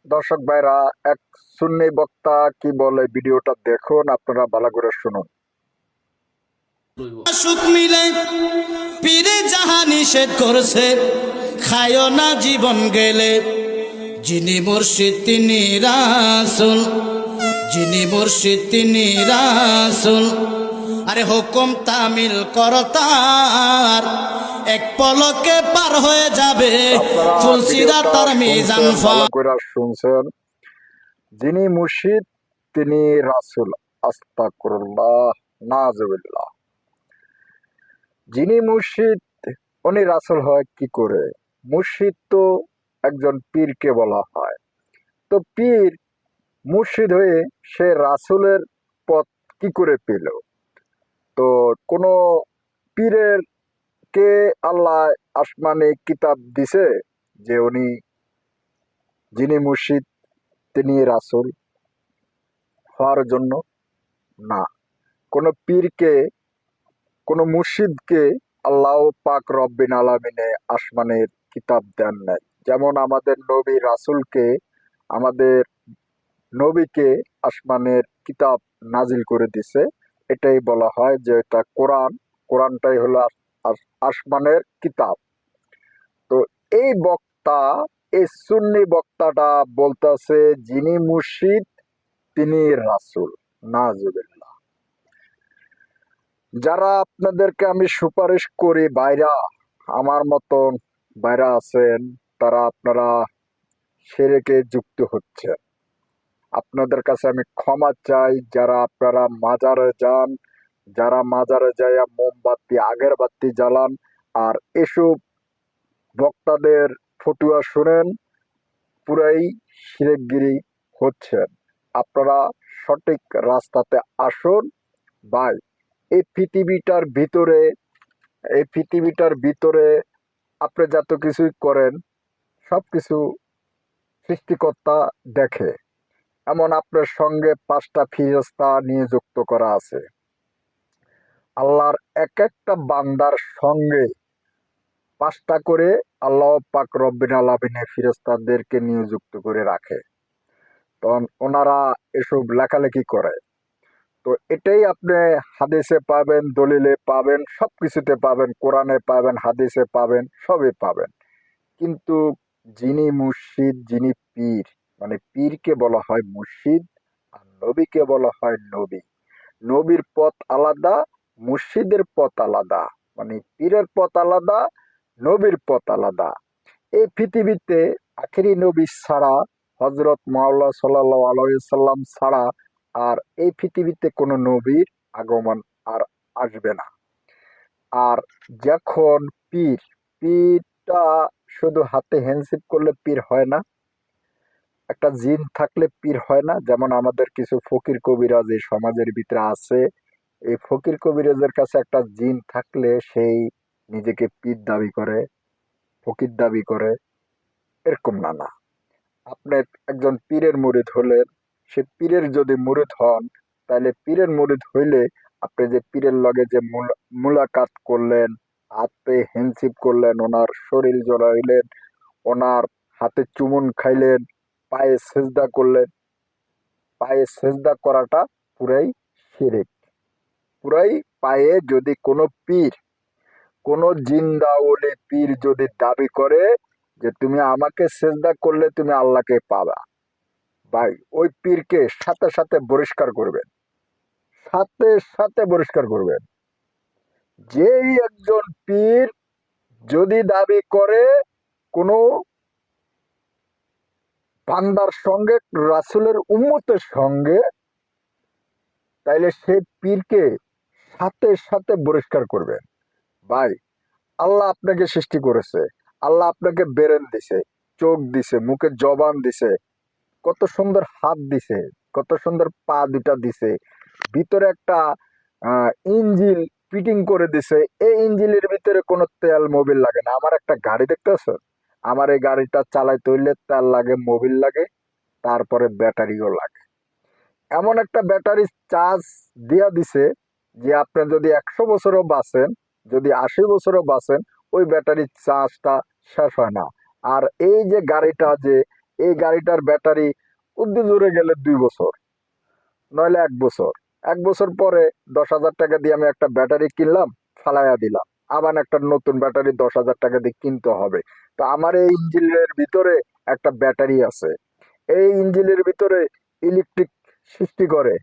দর্শক ভাইরা, এক সুন্নি বক্তা কি বলে ভিডিওটা দেখুন, আপনারা ভালো করে শুনুন। সুখ মিলে পীরে যাহা নিষেধ করছে, খায়ও না জীবন গেলে। যিনি মুর্শিদ তিনি রাসূল, যিনি মুর্শিদ তিনি রাসূল। আরে হুকুম তামিল কর তার, এক পলকে পার হয়ে যাবে আপনারা ফুলসিরা ভিডিওটা তার মিজান শুনছেন, ফা। ভালো করে শুনছেন। যিনি মুর্শিদ তিনি রাসূল। আস্তাগফিরুল্লাহ, নাউজুবিল্লাহ। যিনি মুর্শিদ উনি রাসূল হয় কি করে? মুর্শিদ তো একজন পীরকে বলা হয়। তো পীর মুর্শিদ হয়ে সে রাসূলের পথ কি করে পেল? তো কোন পীরের কে আল্লাহ আসমানে কিতাব দিছে যে উনি যিনি মুর্শিদ তিনি রাসূল হওয়ার জন্য? না, কোন পীরকে কোন মুর্শিদকে আল্লাহ পাক রব্বিন আলামিনে আসমানের কিতাব দেন নাই। যেমন আমাদের নবী রাসূলকে, আমাদের নবীকে আসমানের কিতাব নাজিল করে দিছে। এটাই বলা হয় যে এটা কোরআন। কোরআনটাই হলো আসমানের কিতাব। তো এই বক্তা, এই সুন্নি বক্তাটা বলতেছে যিনি মুর্শিদ তিনি রাসূল। নাউজুবিল্লাহ। যারা আপনাদেরকে আমি সুপারিশ করি ভাইরা, আমার মতন ভাইরা আছেন, তারা আপনারা শিরকে যুক্ত হচ্ছেন। আপনাদের কাছে আমি ক্ষমা চাই, যারা আপনারা মাজারে যান, যারা মাজারে যাইয়া মোমবাতি আগরবাতি জ্বালান আর এসব বক্তাদের ফতুয়া শুনেন, পুরাই শিরকগিরি হচ্ছেন। আপনারা সঠিক রাস্তাতে আসুন ভাই। এই পৃথিবীটার ভিতরে, এই পৃথিবীটার ভিতরে আপনি যত কিছুই করেন সবকিছু সৃষ্টিকর্তা দেখে। এমন আপনার সঙ্গে 5টা ফেরেশতা নিযুক্ত করা আছে। আল্লাহর এক একটা বান্দার সঙ্গে 5টা করে আল্লাহ পাক রব্বিল আলামিনের ফেরেশতাদেরকে নিযুক্ত করে রাখে। তখন ওনারা এসব লেখালেখি করে। তো এটাই আপনি হাদিসে পাবেন, দলিলে পাবেন, সবকিছুতে পাবেন, কোরআনে পাবেন, হাদিসে পাবেন, সবই পাবেন। কিন্তু যিনি মুর্শিদ, যিনি পীর, মানে পীরকে বলা হয় মুর্শিদ আর নবীকে বলা হয় নবী। নবীর পথ আলাদা, মুর্শিদের পথ আলাদা। মানে পীরের পথ আলাদা, নবীর পথ আলাদা। এই পৃথিবীতে আখেরি নবী ছাড়া, হযরত মাওলানা সাল্লাল্লাহু আলাইহি সাল্লাম ছাড়া আর এই পৃথিবীতে কোনো নবীর আগমন আর আসবে না। আর যখন পীর, পীরটা শুধু হাতে হ্যান্ডশেক করলে পীর হয় না, একটা জিন থাকলে পীর হয় না। যেমন আমাদের কিছু ফকির কবিরাজ এই সমাজের ভিতরে আছে, এই ফকির কবিরাজের কাছে একটা জিন থাকলে সেই নিজেকে পীর দাবি করে, ফকির দাবি করে। এরকম না, না। আপনি একজন পীরের মুরিদ হলেন, সে পীরের যদি মুরিদ হন, তাহলে পীরের মুরিদ হইলে আপনি যে পীরের লগে যে মুলাকাত করলেন, হাতে হ্যান্ডশিপ করলেন, ওনার শরীর জড়াইলেন, ওনার হাতে চুমুন খাইলেন, পায়ে সেজদা করলেন, পায়ে সেজদা করাটা পুরাই শিরক। পুরাই পায়ে যদি কোনো পীর, কোনো জিন্দা ওলি পীর যদি দাবি করে যে তুমি আমাকে সেজদা করলে তুমি আল্লাহকে পাবা, ভাই ওই পীরকে সাথে সাথে বহিষ্কার করবেন, সাথে সাথে বহিষ্কার করবেন। যেই একজন পীর যদি দাবি করে কোনো বান্দার সঙ্গে, রাসূলের উম্মতের সঙ্গে, তাইলে সেই পীরকে সাথে সাথে বহিষ্কার করবেন। ভাই, আল্লাহ আপনাকে সৃষ্টি করেছে, আল্লাহ আপনাকে ব্রেন দিছে, চোখ দিছে, মুখে জবান দিছে, কত সুন্দর হাত দিছে, কত সুন্দর পা দুটা দিছে, ভিতরে একটা ইঞ্জিল ফিটিং করে দিছে। এই ইঞ্জিলের ভিতরে কোনো তেল মোবিল লাগে না। আমার একটা গাড়ি দেখতেছো, আমার এই গাড়িটা চালাইতে হইলে তেল লাগে, মোবিল লাগে, তারপরে ব্যাটারিও লাগে। এমন একটা ব্যাটারি চার্জ দিয়া দিছে যে আপনি যদি 100 বছরও বাঁচেন, যদি 80 বছরও বাঁচেন, ওই ব্যাটারির চার্জটা শেষ হয় না। আর এই যে গাড়িটা যে এই গাড়িটার ব্যাটারি উদ্দি জুড়ে গেলে 2 বছর, নইলে 1 বছর। 1 বছর পরে 10,000 টাকা দিয়ে আমি একটা ব্যাটারি কিনলাম, ফালাইয়া দিলাম, আবার একটা নতুন ব্যাটারি 10,000 টাকা দিয়ে কিনতে হবে। তো আমার এই ইঞ্জিনের ভিতরে একটা ব্যাটারি আছে, এই ইঞ্জিনের ভিতরে ইলেকট্রিক সৃষ্টি করে,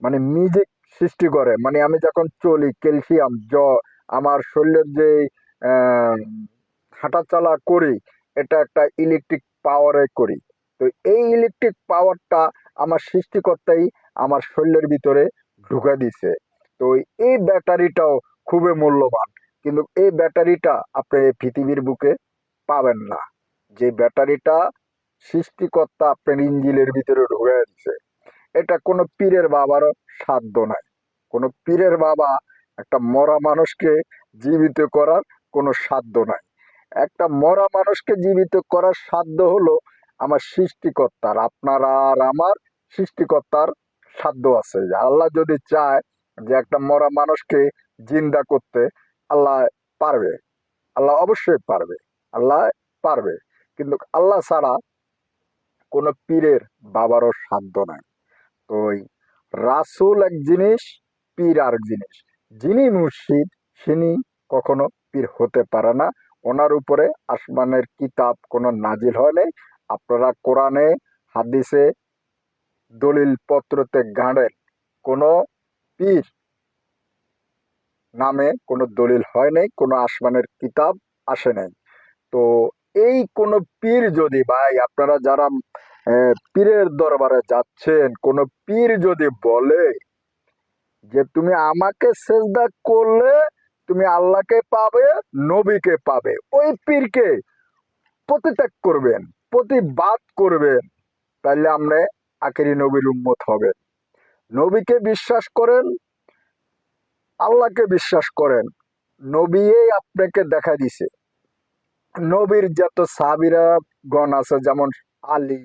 মানে মিউজিক সৃষ্টি করে, মানে আমি যখন চলি ক্যালসিয়াম আমার শরীরের যে আহ, হাঁটাচলা করি, এটা একটা ইলেকট্রিক পাওয়ারে করি। তো এই ইলেকট্রিক পাওয়ারটা আমার সৃষ্টিকর্তাই আমার শরীরের ভিতরে ঢুকে দিছে। তো এই ব্যাটারিটাও খুবই মূল্যবান, কিন্তু এই ব্যাটারিটা আপনি এই পৃথিবীর বুকে পাবেন না। যে ব্যাটারিটা সৃষ্টিকর্তা আপনার ইঞ্জিনের ভিতরে ঢুকে দিছে, এটা কোনো পীরের বাবারও সাধ্য নাই। কোনো পীরের বাবা একটা মরা মানুষকে জীবিত করার কোনো সাধ্য নাই। একটা মরা মানুষকে জীবিত করার সাধ্য হলো আমার সৃষ্টিকর্তার। আপনার আর আমার সৃষ্টিকর্তার সাধ্য আছে। যে আল্লাহ যদি চায় যে একটা মরা মানুষকে জিন্দা করতে, আল্লাহ পারবে, আল্লাহ অবশ্যই পারবে, আল্লাহ পারবে। কিন্তু আল্লাহ ছাড়া কোনো পীরের বাবারও সাধ্য নাই। তো ওই রাসূল এক জিনিস, পীর আর এক জিনিস। যিনি মুর্শিদ তিনি কখনো পীর হতে পারে না। ওনার উপরে আসমানের কিতাব কোনো নাজিল হয় নাই। আপনারা কোরআনে হাদিসে দলিল পত্রতে গাঁড়েন, কোনো পীর নামে কোনো দলিল হয় নাই, কোনো আসমানের কিতাব আসে নাই। তো এই কোন পীর যদি, ভাই আপনারা যারা পীরের দরবারে যাচ্ছেন, কোন পীর যদি বলে যে তুমি আমাকে সেজদা করলে তুমি আল্লাহকে পাবে, নবীকে পাবে, ওই পীরকে প্রতিত্যাগ করবেন, প্রতিবাদ করবেন, তাহলে আপনি আখেরি নবীর উম্মত হবেন। নবীকে বিশ্বাস করেন, আল্লাহকে বিশ্বাস করেন। নবী আপনাকে দেখা দিছে। নবীর যত সাহাবীরা গণ আছে, যেমন আলী,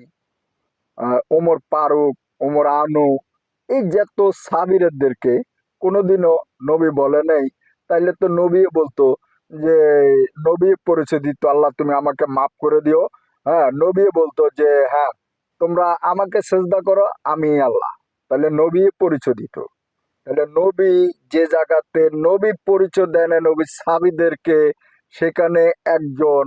ওমর ফারুক, ওমর আনু, এই যত সাহাবীদেরকে কোনোদিনও নবী বলে নাই। তাইলে তো নবী বলতো যে, নবী পরিচয় দিত, আল্লাহ তুমি আমাকে মাফ করে দিও। হ্যাঁ, নবী বলতো যে হ্যাঁ তোমরা আমাকে সেজদা করো, আমি আল্লাহ। তাহলে নবী পরিচয় দিত। তাহলে নবী যে জায়গাতে নবী পরিচয় দেন নবী সাহাবীদেরকে, সেখানে একজন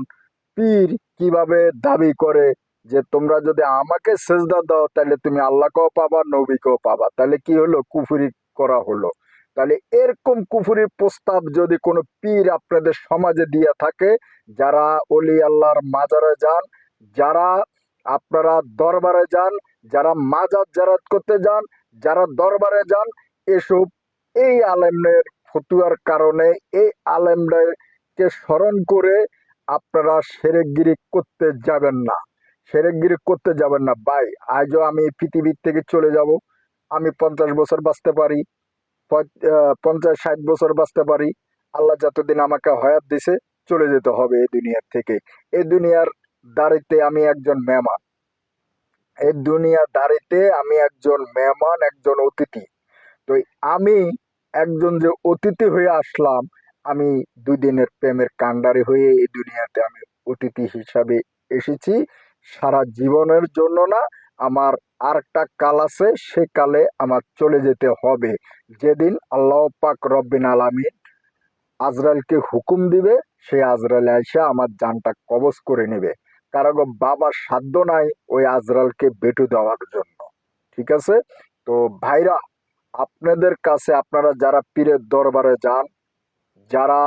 পীর কিভাবে দাবি করে যে তোমরা যদি আমাকে সেজদা দাও তাহলে তুমি আল্লাহকেও পাবা, নবীকেও পাবা? তাহলে কি হলো? কুফরি করা হলো। তাহলে এরকম কুফরির প্রস্তাব যদি কোনো পীর আপনাদের সমাজে দিয়ে থাকে, যারা অলি আল্লাহর মাজারে যান, যারা আপনারা দরবারে যান, যারা মাজার জারাত করতে যান, যারা দরবারে যান, এসব এই আলেমদের ফতুয়ার কারণে, এই আলেমদেরকে স্মরণ করে আপনারা সেরেকগিরি করতে যাবেন না। সেরেকগিরি করতে যাবেন না ভাই। আজও আমি এই পৃথিবীর থেকে চলে যাব, আমি 50 বছর বাঁচতে পারি, 50-60 বছর বাঁচতে পারি। আল্লাহ যতদিন আমাকে হয়াত দিছে, চলে যেতে হবে এই দুনিয়ার থেকে। এই দুনিয়ার দাঁড়িতে আমি একজন মেহমান, এই দুনিয়ার দাঁড়িতে আমি একজন মেহমান, একজন অতিথি। তো আমি একজন যে অতিথি হয়ে আসলাম, আমি 2 দিনের প্রেমের কান্ডারি হয়ে এই দুনিয়াতে আমি অতিথি হিসাবে এসেছি। সারা জীবনের জন্য না, আমার আরেকটা কাল আছে, সে কালে আমার চলে যেতে হবে। যেদিন আল্লাহ পাক রব্বিন আলামিন আজরাইলকে হুকুম দিবে, সে আজরাইল আইসা আমার জানটা কবজ করে নেবে। কারণ বাবার সাধ্য নাই ওই আজরাইলকে বেটু দেওয়ার জন্য। ঠিক আছে? তো ভাইরা, আপনাদের কাছে, আপনারা যারা পীরের দরবারে যান, যারা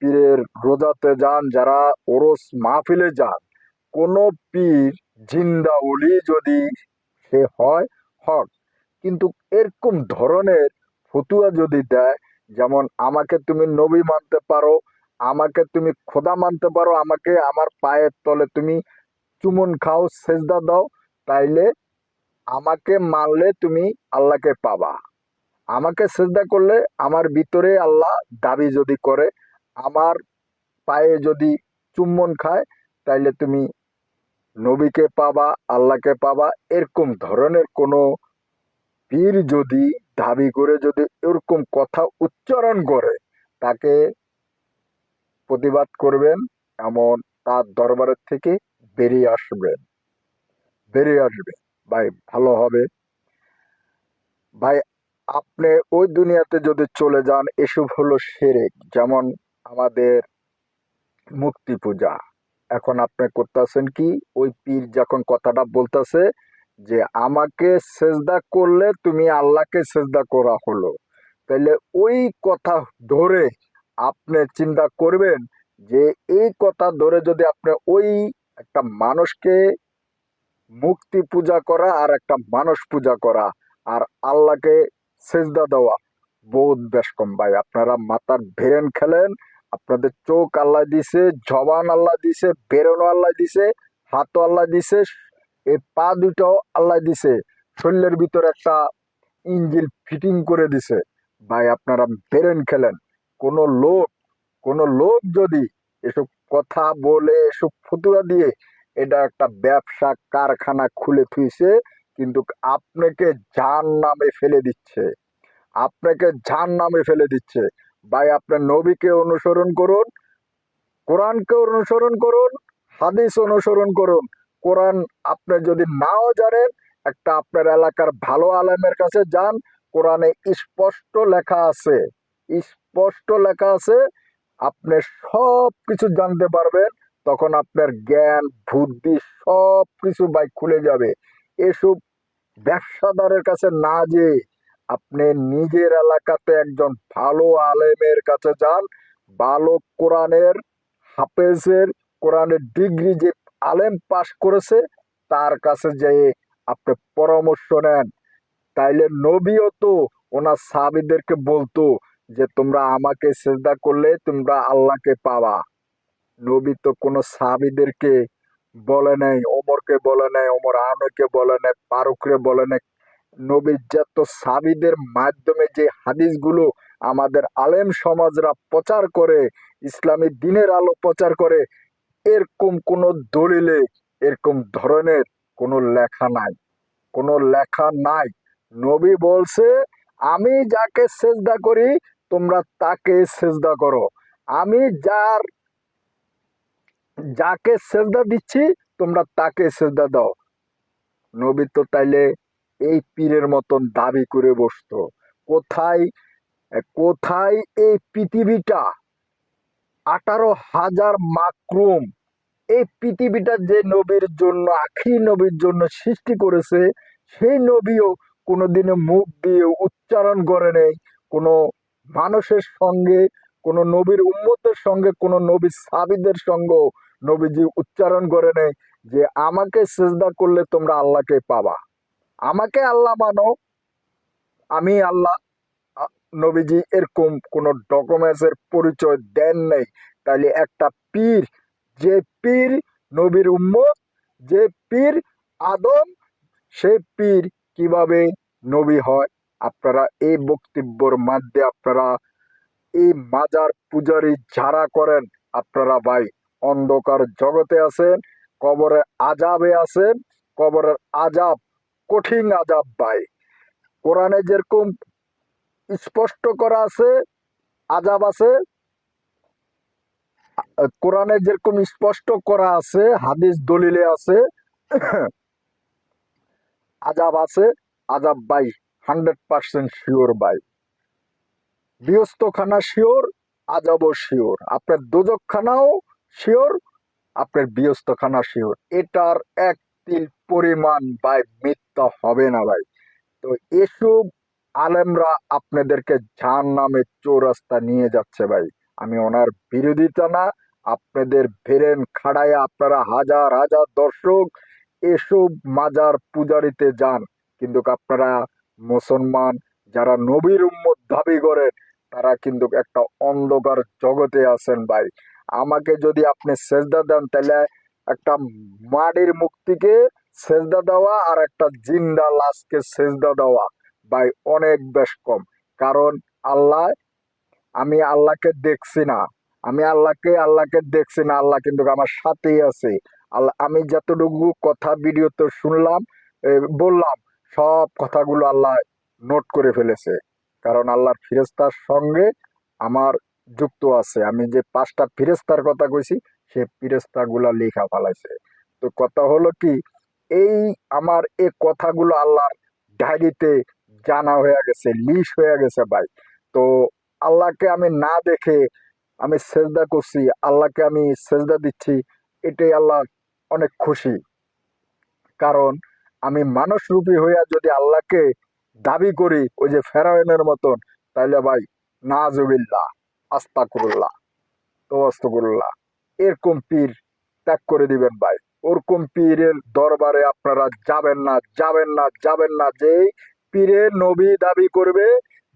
পীরের রোজাতে যান, যারা ওরস মাহফিলে যান, কোনো পীর জিন্দা ওলি যদি সে হয়, হক, কিন্তু এরকম ধরনের ফতুয়া যদি দেয়, যেমন আমাকে তুমি নবী মানতে পারো, আমাকে তুমি খোদা মানতে পারো, আমাকে আমার পায়ের তলে তুমি চুমন খাও, সেজদা দাও, তাইলে আমাকে মানলে তুমি আল্লাহকে পাবা। আমাকে সেজদা করলে আমার ভিতরে আল্লাহ দাবি যদি করে, আমার পায়ে যদি চুম্বন খায়, তাইলে তুমি নবীকে পাবা, আল্লাহকে পাবা। এরকম ধরনের কোনো পীর যদি দাবি করে, যদি এরকম কথা উচ্চারণ করে, তাকে প্রতিবাদ করবেন, এমন তার দরবারের থেকে বেরিয়ে আসবেন। বেরিয়ে আসবে ভাই, ভালো হবে ভাই। আপনি ওই দুনিয়াতে যদি চলে যান, এসব হলো শিরক। যেমন আমাদের মূর্তি পূজা, এখন আপনি করতেছেন কি, ওই পীর যখন কথাটা বলতেছে যে আমাকে সেজদা করলে তুমি আল্লাহকে সেজদা করা হলো, তাহলে ওই কথা ধরে আপনি চিন্তা করবেন যে এই কথা ধরে যদি আপনি ওই একটা মানুষকে মূর্তি পূজা করা আর একটা মানুষ পূজা করা আর আল্লাহকে সেজদা দেওয়া বহুত বেশ কম ভাই। আপনারা মাথার ভেরেন খেলেন। আপনাদের চোখ আল্লাহ দিছে, জবান আল্লাহ দিছে, বেরোনো আল্লাহ দিছে, হাতও আল্লাহ দিছে, এই পা দুটাও আল্লাহ দিছে, শরীরের ভিতর একটা ইঞ্জিল ফিটিং করে দিছে ভাই। আপনারা বেরেন খেলেন। কোনো লোক কোনো লোক যদি এসব কথা বলে, এসব ফতুয়া দিয়ে এটা একটা ব্যবসা কারখানা খুলে থুইছে, কিন্তু আপনাকে জাহান্নামে ফেলে দিচ্ছে, আপনাকে জাহান্নামে ফেলে দিচ্ছে ভাই। আপনার নবীকে অনুসরণ করুন, কোরআনকে অনুসরণ করুন, হাদিস অনুসরণ করুন। কোরআন আপনি যদি নাও জানেন, একটা আপনার এলাকার ভালো আলেমের কাছে যান, কোরআনে স্পষ্ট লেখা আছে, স্পষ্ট লেখা আছে, আপনি সব কিছু জানতে পারবেন। তখন আপনার জ্ঞান বুদ্ধি সব কিছু ভাই খুলে যাবে। এসব ব্যবসাদারের কাছে না যে আপনি নিজের এলাকাতে একজন ভালো আলেমের কাছে যান, ভালো কোরআনের হাফেজের, কোরআনের ডিগ্রি যে আলেম পাশ করেছে তার কাছে যেয়ে আপনি পরামর্শ নেন। তাইলে নবীও তো ওনার সাহাবীদেরকে বলতো যে তোমরা আমাকে সেজদা করলে তোমরা আল্লাহকে পাবা। নবী তো কোনো সাহাবীদেরকে বলে নাই, ওমরকে বলে নাই, ওমর আনকে বলে নাই, ফারুকরে বলে নাই। নবীর যত সাহাবীদের মাধ্যমে যে হাদিসগুলো আমাদের আলেম সমাজরা প্রচার করে, ইসলামী দিনের আলো প্রচার করে, এরকম কোনো দলিলে এরকম ধরনের কোনো লেখা নাই, কোনো লেখা নাই। নবী বলছে আমি যাকে সেজদা করি তোমরা তাকে সেজদা করো, আমি যাকে সেজদা দিচ্ছি তোমরা তাকে সেজদা দাও। নবী তো তাইলে এই পীরের মতন দাবি করে বসতো। কোথায় কোথায় এই পৃথিবীটা 18,000 মাকরুম, এই পৃথিবীটা যে নবীর জন্য, আখির নবীর জন্য সৃষ্টি করেছে, সেই নবীও কোনোদিনও মুখ দিয়ে উচ্চারণ করে নেই কোনো মানুষের সঙ্গে, কোনো নবীর উম্মতের সঙ্গে, কোনো নবীর সাহাবীদের সঙ্গে নবীজি উচ্চারণ করে নেই যে আমাকে সেজদা করলে তোমরা আল্লাহকে পাবা, আমাকে আল্লাহ মানো, আমি আল্লাহ। নবীজি এরকম কোন ডকুমেন্টসের পরিচয় দেন নাই। তাইলে একটা পীর, যে পীর নবীর উম্মত, যে পীর আদম, সে পীর কিভাবে নবী হয়? আপনারা এই বক্তব্যের মধ্যে আপনারা এই মাজার পূজারি যারা করেন, আপনারা ভাই অন্ধকার জগতে আছেন, কবরে আজাবে আছেন। কবরের আজাব কঠিন আজাব ভাই। কোরআনে যেরকম স্পষ্ট করা আছে আজাব আছে, কোরআনে যেরকম স্পষ্ট করা আছে, হাদিস দলিলে আছে, আজাব আছে। আজাব ভাই 100% শিওর ভাই। বৃহস্পখানা শিওর, আজাবও শিওর, আপনার দোজকখানাও শিওর, আপনার বৃহস্পখানা শিওর। এটার এক তিল পরিমাণ ভাই মিথ্যা হবে না ভাই। তো এসব আলেমরা আপনাদেরকে জাহান্নামে চৌরাস্তা নিয়ে যাচ্ছে ভাই। আমি ওনার বিরোধিতা না, আপনাদের ভেরেন খাড়ায় আপনারা হাজার হাজার দর্শক এসব মাজার পূজারিতে যান, কিন্তু আপনারা মুসলমান যারা নবীর উম্মত দাবি করেন তারা কিন্তু একটা অন্ধকার জগতে আছেন ভাই। আমাকে যদি আপনি সেজদা দেন, তাহলে একটা মাটির মূর্তিকে সেজদা দেওয়া আর একটা জিন্দা লাশকে সেজদা দেওয়া ভাই অনেক বেশ কম। কারণ আল্লাহ, আমি আল্লাহকে দেখছি না, আমি আল্লাহকে দেখছি না, আল্লাহ কিন্তু আমার সাথেই আছে। আল্লাহ, আমি যতটুকু কথা ভিডিওতে শুনলাম, বললাম, সব কথাগুলো আল্লাহ নোট করে ফেলেছে। কারণ আল্লাহর ফেরেশতার সঙ্গে আমার যুক্ত আছে। আমি যে 5টা ফেরেশতার কথা কইছি সে ফেরেশতা গুলা লেখা ফেলাইছে। তো কথা হলো কি, এই আমার এই কথাগুলো আল্লাহর ডায়েরিতে জানা হয়ে গেছে, লিস্ট হয়ে গেছে ভাই। তো আল্লাহকে আমি না দেখে আমি সেজদা করছি, আল্লাহকে আমি সেজদা দিচ্ছি, এটাই আল্লাহ অনেক খুশি। কারণ আমি মানুষ রূপী হইয়া যদি আল্লাহকে দাবি করি ওই যে ফেরাউনের মতন, তাইলে ভাই নাজুবিল্লাহ, আস্তাগফিরুল্লাহ, তওয়াস্তুগফিরুল্লাহ, এরকম পীর ত্যাগ করে দিবেন ভাই। ওরকম পীরের দরবারে আপনারা যাবেন না, যাবেন না, যাবেন না। যে পীরে নবী দাবি করবে,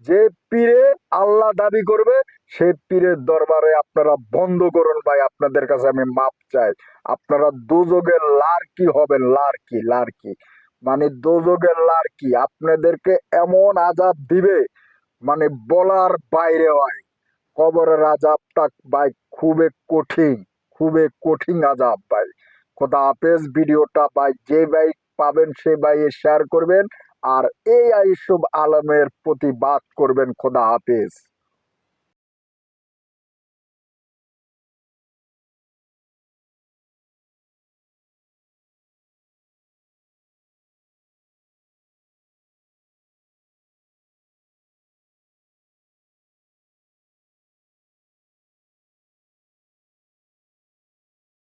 যে পীরে আল্লাহ দাবি করবে, সে পীরের দরবারে আপনারা বন্ধ করুন ভাই। আপনাদের কাছে আমি মাপ চাই। আপনারা দোজখের লারকি হবেন, লারকি, লারকি, মানে দোজখের লারকি। আপনাদেরকে এমন আযাব দিবে মানে বলার বাইরে হয়। কবরের আযাবটা ভাই খুবই কঠিন, খুবই কঠিন আযাব ভাই। খোদা হাফেজ। ভিডিওটা ভাই যে ভাই পাবেন সে ভাই শেয়ার করবেন আর এই আইসব আলমের প্রতিবাদ করবেন। খোদা হাফেজ।